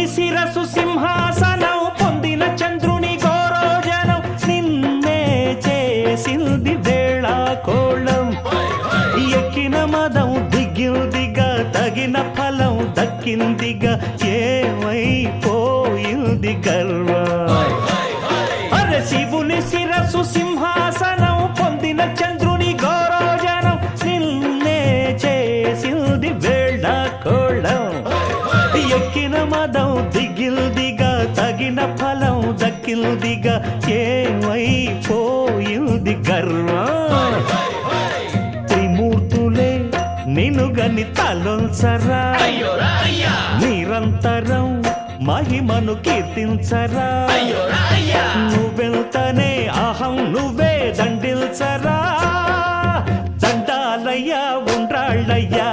శిరసు సింహాసనం పొందిన చంద్రుని గౌరోజనం నిన్నే చేసింది వేళ కోళం ఎక్కిన మదం దిగిందిగా తగిన ఫలం దక్కిందిగా ఏమైపోయింది గర్వం అరే శివుని శిరసు సింహాసనం పొందిన చంద్రుని గౌరోజనం నిన్నే చేసింది వేళ కోళం ఎక్కిన మదం దిగిల్దిగా తగిన ఫలం దక్కిల్దిగా ఏమైపోయింది గర్వం త్రిమూర్తులే నినుగని తలొంచరా నిరంతరం మహిమను కీర్తించరా నువ్వెళ్తనే అహం నువ్వే దండిల్చరా దండాలయ్యా ఉండ్రాళ్ళయ్యా